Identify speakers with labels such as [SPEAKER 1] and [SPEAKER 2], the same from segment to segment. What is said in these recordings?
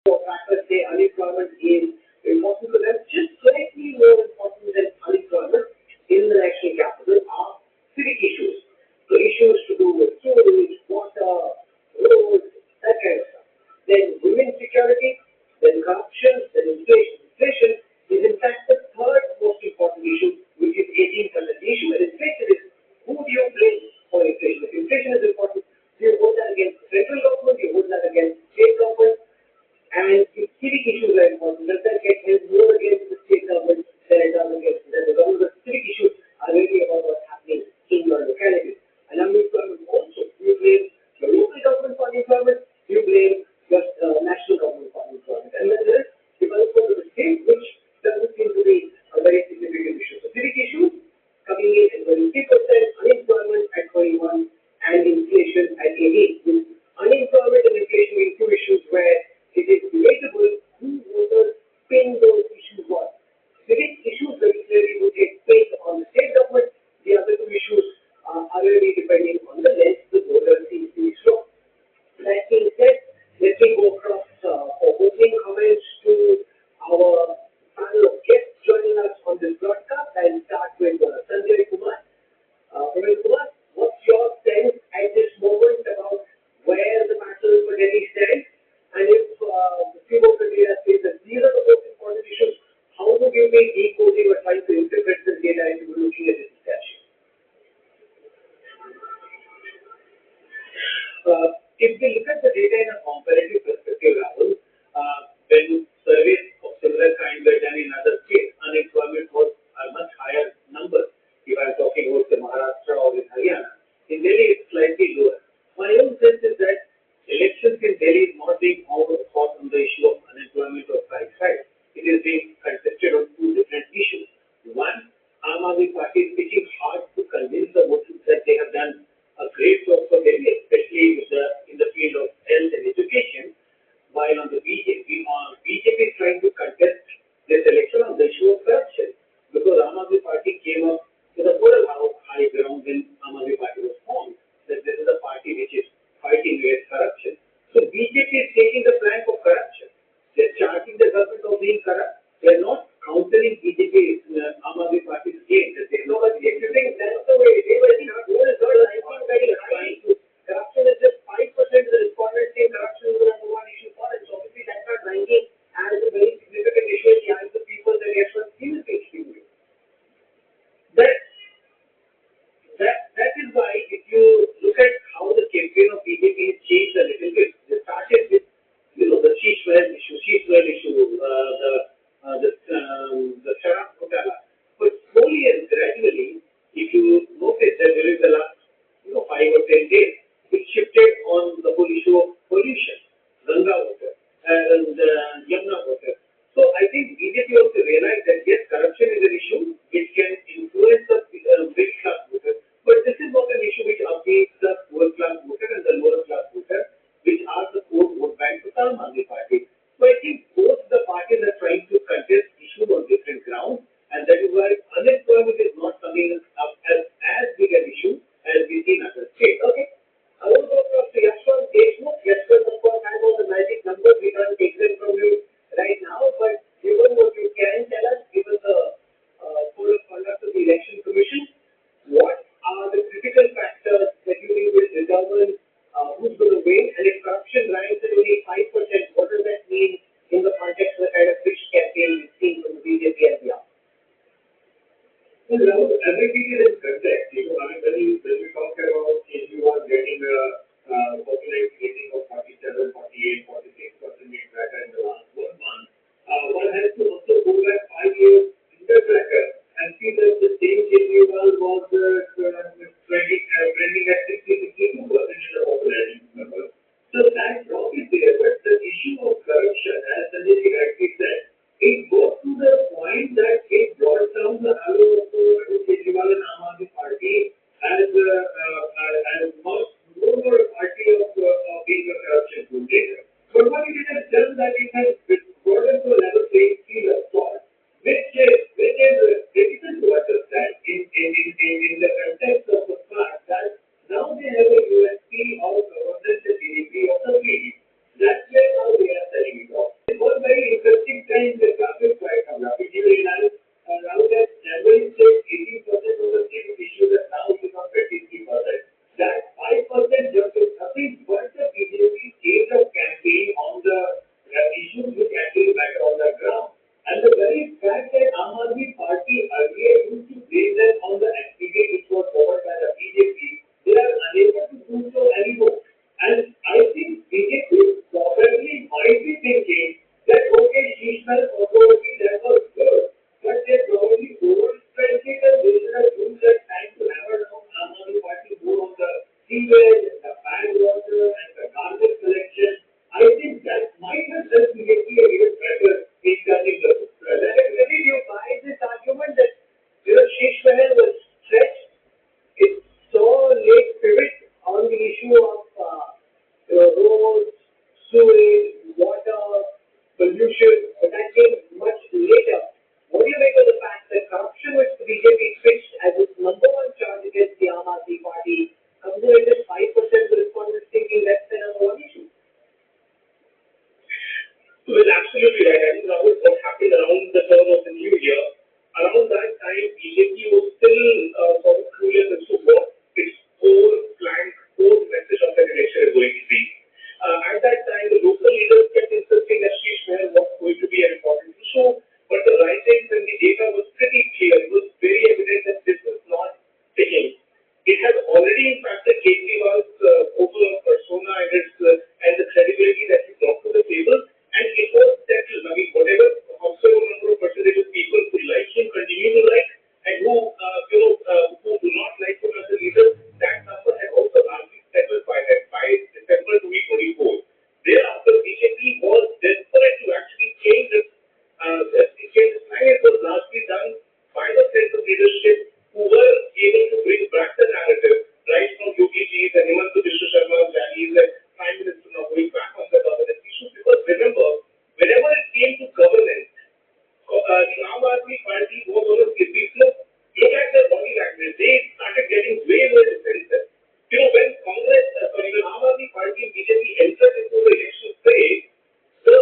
[SPEAKER 1] So factors say unemployment is important for them, just slightly more important than unemployment in the national capital are civic issues. So issues to do with sewage, water, roads, that kind of stuff. Then women's security, then corruption, then inflation. Inflation is in fact the third most important issue, which is 18% issue. And inflation is who do you blame for inflation? If inflation is important, do you hold that against the central government? Do you hold that against state government? And if civic issues are important, does that get held more against the state government than it does against the government? The civic issues are really about what's happening in your locality. And unemployment also, you blame the local government for unemployment, you blame just national government for unemployment. And then there is development of the state, which doesn't seem to be a very significant issue. So civic issues coming in at 23%, unemployment at 21, and inflation at 18. With unemployment and inflation being two issues where it is debatable who voters pin those issues on. Civic issues very clearly would take place on the state government. The other two issues are really depending on the lens the voter seems to be strong. That being said, let me go across for opening comments to our panel of guests joining us on this broadcast. I'll start with Sanjay Kumar. Pramil Kumar, what's your sense at this moment about where the battle for Delhi stands? And if the few of the data says that these are the most important issues, how would you be decoding or trying to interpret this data if you were looking at this discussion? If we look at the data in a comparative perspective, Rahul, when surveys of similar kind were done in other states, unemployment was a much higher number. If I'm talking about the Maharashtra or in Haryana, in Delhi it's slightly lower. My own sense is that elections in Delhi is not being fought on the issue of unemployment or price hike. It is being contested on two different issues. One, Aam Aadmi Party is pitching hard to convince the voters that they have done a great job for Delhi, especially in the field of health and education, while on the BJP is trying to contest this election on the issue of corruption, because Aam Aadmi Party came up with a moral high ground when Aam Aadmi Party was formed, that this is a party which is fighting against corruption. So BJP is taking the flank of corruption. They're charging the government of being corrupt. They're not countering BJP, Aam Aadmi Party's game. The technology, if you think that's the way they were not doing it, ranking very high. Corruption is just 5% of the respondents say corruption is the number one issue for it. So obviously that's not ranking as a very significant issue in the eyes of people that yes, one seems to be. That that is why if you look at how the campaign of BJP has changed a little bit, they started with the Sheesh Well issue, the Sharaf Kotala. But slowly and gradually, if you notice that during the last 5 or 10 days, it shifted on the whole issue of pollution, Ganga water and Yamuna water. So I think BJP also realized that yes, corruption is an issue which can influence the middle class voter, but this is not an issue which updates the poor class voter and the lower class voter, which are the core vote bank of Aam Aadmi Party. So I think both the parties are trying to contest issues on different grounds, and that is why unemployment is not coming up as big an issue as we see in other states. Okay. I want to go across to Yashwant Deshmukh. Yashwant, of course, I know the magic numbers. We can't take them from you right now, but given what you can tell us, given the code of conduct of the Election Commission, what are the critical factors that you think will determine who's going to win? And if corruption ranks at only 5%, what does that mean in the context of the kind of rich campaign we've seen from the BJP and beyond?
[SPEAKER 2] Well, now, everything is in context. I mean, when you talk about Kejriwal getting a population rating of 47, 48, 46% in tracker in the last 1 month, one has to also go back 5 years in the tracker and see that the same Kejriwal was trending at 60, 62% in the population number. So that drop is there, but the issue of corruption, as Sanjay rightly said, it goes to the point that it brought down the halo of Kejriwal and Aam Aadmi Party as not no more a party of being a corruption contender. But what it has done that it has brought them to a level playing field of thought, which is difficult to understand in the context of the fact that now they have a USP of governance and GDP of the PD. That's where now they are selling it off. think that this BJP is better regarding the
[SPEAKER 1] Really, do you buy this argument that, Sheesh Mahal was stretched? It saw late pivot on the issue of, roads, sewage, water, pollution, but that came much later. What do you make of the fact that corruption, which the BJP pitched as its number one charge against the Aam Aadmi Party, comes in at just 5% of the respondents thinking that's the number one issue?
[SPEAKER 2] Well, absolutely right. I think Rahul, what happened around the turn of the new year, around that time, BJP was still sort of clueless as to what its core message of that election is going to be. At that time, the local leaders kept insisting that Sheesh Mahal was going to be an important issue, but the writings and the data was pretty clear. It was very evident that this is not taking. It has already impacted Kejriwal's overall persona and the credibility that he brought to the table, and it was settled. I mean, whatever observable number of percentage of people who like him continue to like, and who do not like him as a leader, that number had also largely settled by December 2024. Thereafter, BJP was desperate to actually change its line. It was largely done by the central leadership, who were able to bring back the narrative, right from Yogi Ji and Himanta Biswa Sharma's rallies and Prime Minister now going back on the governance issue. Because remember, whenever it came to governance, the Aam Aadmi Party was on a slippery slope. Look at their body language. They started getting way more defensive. When when Aam Aadmi Party and BJP entered into the election phase, the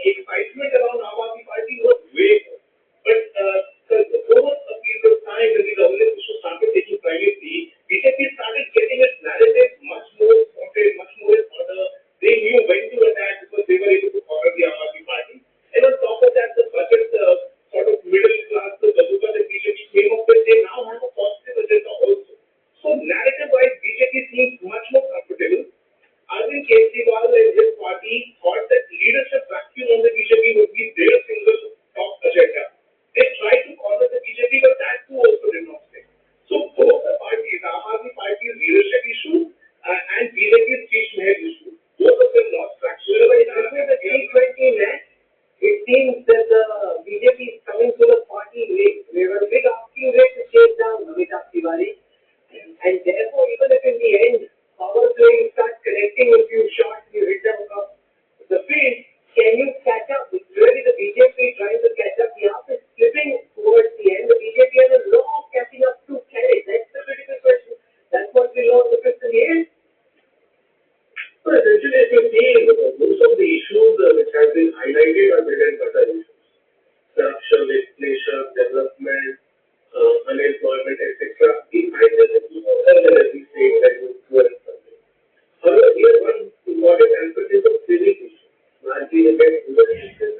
[SPEAKER 2] excitement around Aam Aadmi Party was way more. But over a period of time, when the governance issue started taking primacy, BJP started getting its narrative much more sorted, much more in order. They knew when to attack because they were able to corner the Aam Aadmi Party. And on top of that, the budget sort of middle class, the bazooka that BJP came up with, they now have a positive agenda also. So narrative-wise, BJP seems much more comfortable. Arvind Kejriwal and his party thought that leadership vacuum on the BJP would be their single top agenda. They tried to corner the BJP, but that too also did not stick. So both the parties, Aam Aadmi Party's leadership issue and BJP's Sheesh Mahal issue, both of them lost traction.
[SPEAKER 1] But the T20 net, it seems that the BJP is coming to the party late. We have a big asking rate to chase down Namita Tiwari. And therefore, even if in the end, power playing starts connecting a few shots, you hit them across the field, can you catch up? It's really the BJP trying to catch up. The half is slipping towards the end. The BJP has a long catching up to carry. That's the critical question. That's what we learned the 5th and the 8th.
[SPEAKER 2] But essentially, if you see, most of the issues which have been highlighted are bread and butter issues. Corruption, inflation, development, unemployment, etc. These items are we say that you poor and something. However, here one important aspect is the civic issue. Largely against human rights and